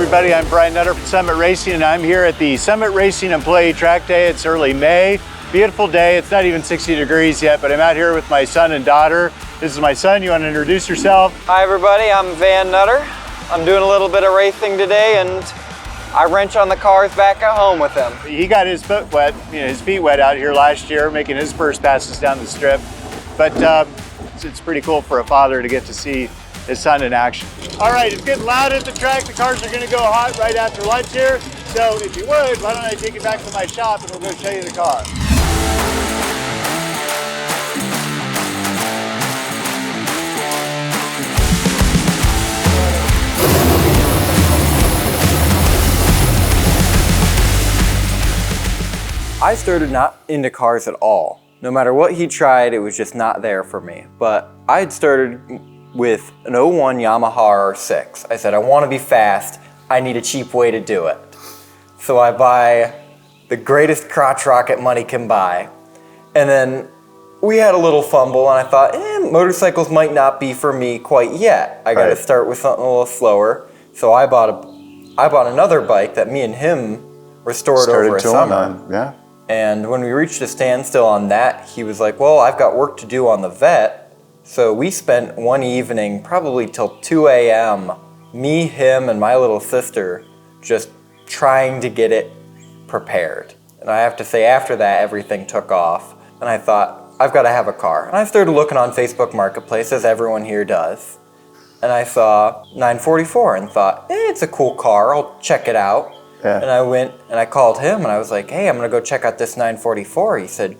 everybody, I'm Brian Nutter from Summit Racing, and I'm here at the Summit Racing Employee Track Day. It's early May, beautiful day. It's not even 60 degrees yet, but I'm out here with my son and daughter. This is my son. You want to introduce yourself? Hi everybody, I'm Van Nutter. I'm doing a little bit of racing today, and I wrench on the cars back at home with him. He got his foot wet, his feet wet out here last year, making his first passes down the strip. But it's pretty cool for a father to get to see his son in action. All right, it's getting loud at the track. The cars are going to go hot right after lunch here. So if you would, why don't I take you back to my shop and we'll go show you the car. I started not into cars at all. No matter what he tried, it was just not there for me. But I had started with an 01 Yamaha R6. I said, I want to be fast. I need a cheap way to do it. So I buy the greatest crotch rocket money can buy. And then we had a little fumble and I thought, motorcycles might not be for me quite yet. I got to start with something a little slower. So I bought another bike that me and him restored over a summer. Yeah. And when we reached a standstill on that, he was like, well, I've got work to do on the Vette. So we spent one evening, probably till 2 a.m., me, him, and my little sister, just trying to get it prepared. And I have to say, after that, everything took off. And I thought, I've got to have a car. And I started looking on Facebook Marketplace, as everyone here does. And I saw 944 and thought, it's a cool car, I'll check it out. Yeah. And I went and I called him and I was like, hey, I'm gonna go check out this 944. He said,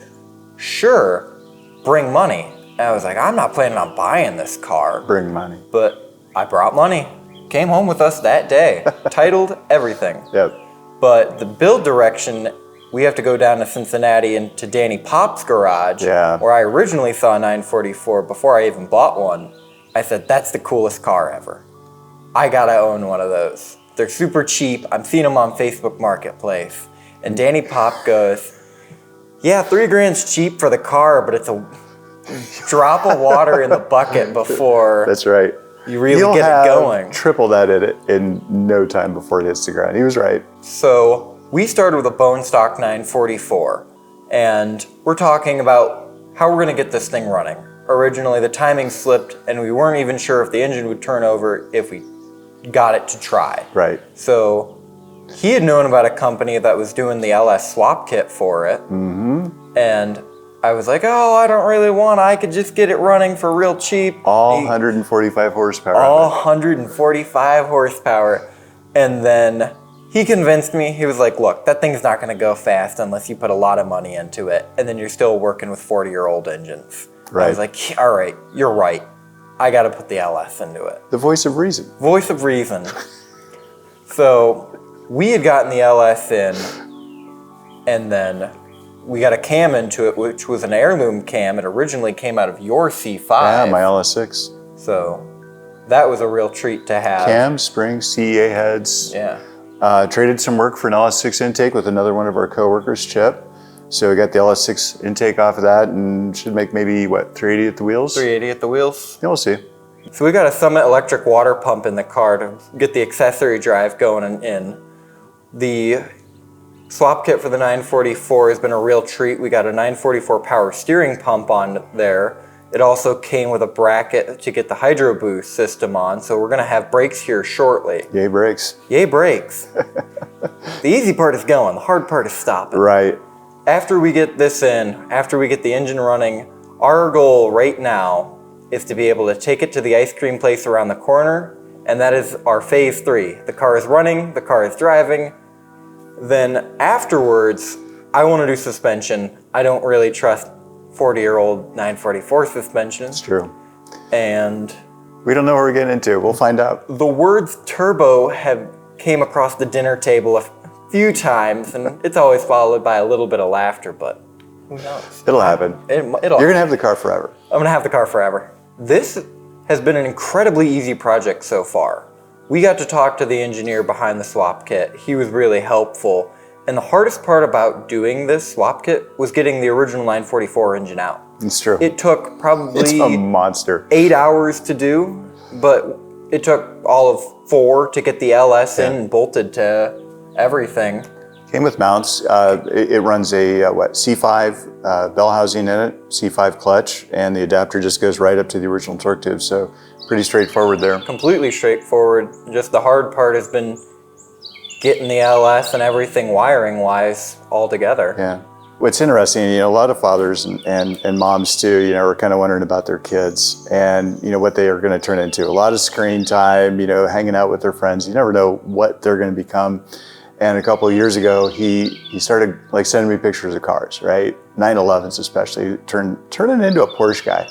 sure, bring money. And I was like, I'm not planning on buying this car. Bring money. But I brought money. Came home with us that day. Titled everything. Yep. But the build direction, we have to go down to Cincinnati and to Danny Pop's garage, where I originally saw a 944 before I even bought one. I said, that's the coolest car ever. I gotta own one of those. They're super cheap. I'm seeing them on Facebook Marketplace. And Danny Pop goes, yeah, $3,000's cheap for the car, but it's a drop of water in the bucket before That's right. you really get it going. Triple that in no time before it hits the ground. He was right. So we started with a bone stock 944, and we're talking about how we're going to get this thing running. Originally, the timing slipped, and we weren't even sure if the engine would turn over if we got it to try. Right. So he had known about a company that was doing the LS swap kit for it. Mm-hmm. And I was like, oh, I don't really want, I could just get it running for real cheap. All 145 horsepower. All 145 horsepower. And then he convinced me, he was like, look, that thing's not gonna go fast unless you put a lot of money into it. And then you're still working with 40-year-old engines. Right. I was like, all right, you're right. I got to put the LS into it. The voice of reason. Voice of reason. So we had gotten the LS in, and then we got a cam into it, which was an heirloom cam. It originally came out of your C5. Yeah, my LS6. So that was a real treat to have. Cam, springs, CEA heads. Yeah. Traded some work for an LS6 intake with another one of our coworkers, Chip. So we got the LS6 intake off of that and should make maybe, what, 380 at the wheels? 380 at the wheels. Yeah, we'll see. So we got a Summit electric water pump in the car to get the accessory drive going and in. The swap kit for the 944 has been a real treat. We got a 944 power steering pump on there. It also came with a bracket to get the Hydro Boost system on, so we're gonna have brakes here shortly. Yay brakes. Yay brakes. The easy part is going, the hard part is stopping. Right. After we get this in, after we get the engine running, our goal right now is to be able to take it to the ice cream place around the corner, and that is our phase 3. The car is running, the car is driving. Then afterwards, I want to do suspension. I don't really trust 40-year-old 944 suspension. It's true. And we don't know what we're getting into. We'll find out. The words turbo have came across the dinner table a few times, and it's always followed by a little bit of laughter, but who knows? It'll happen. You're gonna have the car forever. I'm gonna have the car forever. This has been an incredibly easy project so far. We got to talk to the engineer behind the swap kit. He was really helpful. And the hardest part about doing this swap kit was getting the original 944 engine out. It's true. It took probably it's a monster. 8 hours to do, but it took all of 4 to get the LS in and bolted to everything. Came with mounts. It runs a C5 bell housing in it, C5 clutch, and the adapter just goes right up to the original torque tube. So pretty straightforward there. Completely straightforward. Just the hard part has been getting the LS and everything wiring-wise all together. Yeah. What's interesting, a lot of fathers and moms too, are kind of wondering about their kids and, what they are going to turn into. A lot of screen time, hanging out with their friends. You never know what they're going to become. And a couple of years ago, he started like sending me pictures of cars, right? 911s especially, turning into a Porsche guy.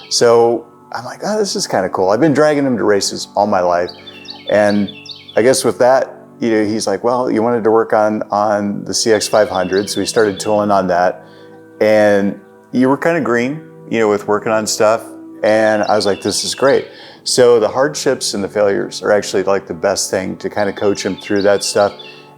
So I'm like, oh, this is kind of cool. I've been dragging him to races all my life. And I guess with that, he's like, well, you wanted to work on the CX500, so we started tooling on that. And you were kind of green, with working on stuff. And I was like, this is great. So the hardships and the failures are actually like the best thing to kind of coach him through that stuff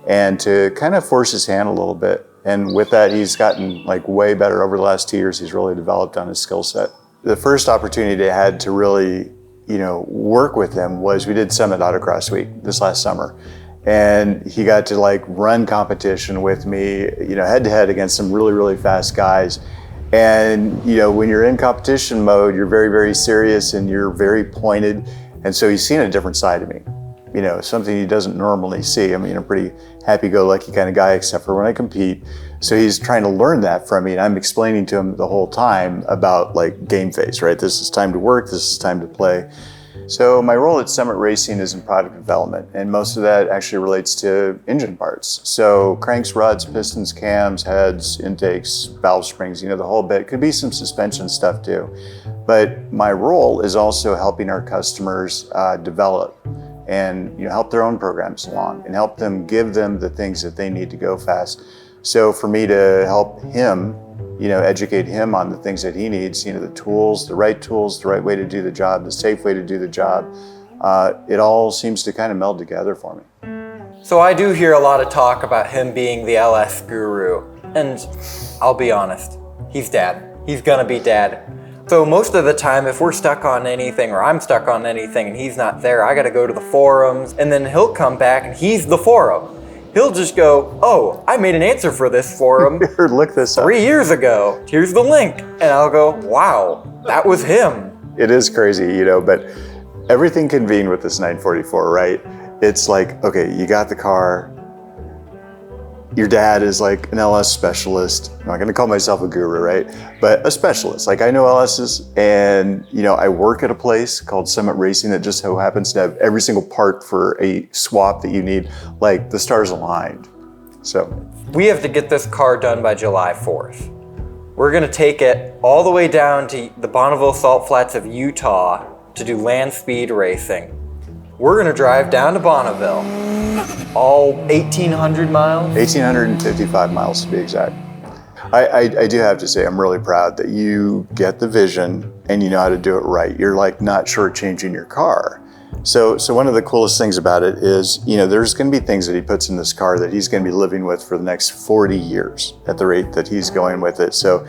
and to kind of force his hand a little bit. And with that, he's gotten like way better over the last 2 years. He's really developed on his skill set. The first opportunity I had to really, work with him was we did Summit Autocross Week this last summer. And he got to like run competition with me, head to head against some really, really fast guys. And, when you're in competition mode, you're very, very serious and you're very pointed. And so he's seen a different side of me, something he doesn't normally see. I'm a pretty happy-go-lucky kind of guy, except for when I compete. So he's trying to learn that from me. And I'm explaining to him the whole time about like game face, right? This is time to work. This is time to play. So my role at Summit Racing is in product development, and most of that actually relates to engine parts. So cranks, rods, pistons, cams, heads, intakes, valve springs, the whole bit. Could be some suspension stuff too. But my role is also helping our customers develop and help their own programs along and help them, give them the things that they need to go fast. So for me to help him, educate him on the things that he needs, the tools, the right way to do the job, the safe way to do the job. It all seems to kind of meld together for me. So I do hear a lot of talk about him being the LS guru. And I'll be honest, he's dad. He's gonna be dad. So most of the time, if we're stuck on anything or I'm stuck on anything and he's not there, I gotta go to the forums and then he'll come back and he's the forum. He'll just go, oh, I made an answer for this forum Look this up. 3 years ago. Here's the link. And I'll go, wow, that was him. It is crazy, but everything convened with this 944, right? It's like, okay, you got the car. Your dad is like an LS specialist. I'm not gonna call myself a guru, right? But a specialist. Like I know LS's and I work at a place called Summit Racing that just so happens to have every single part for a swap that you need. Like the stars aligned. So we have to get this car done by July 4th. We're gonna take it all the way down to the Bonneville Salt Flats of Utah to do land speed racing. We're gonna drive down to Bonneville, all 1,800 miles? 1,855 miles to be exact. I do have to say, I'm really proud that you get the vision and you know how to do it right. You're like not shortchanging your car. So one of the coolest things about it is, there's gonna be things that he puts in this car that he's gonna be living with for the next 40 years at the rate that he's going with it. So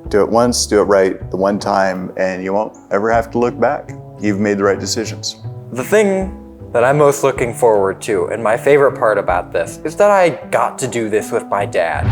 do it once, do it right the one time, and you won't ever have to look back. You've made the right decisions. The thing that I'm most looking forward to, and my favorite part about this, is that I got to do this with my dad.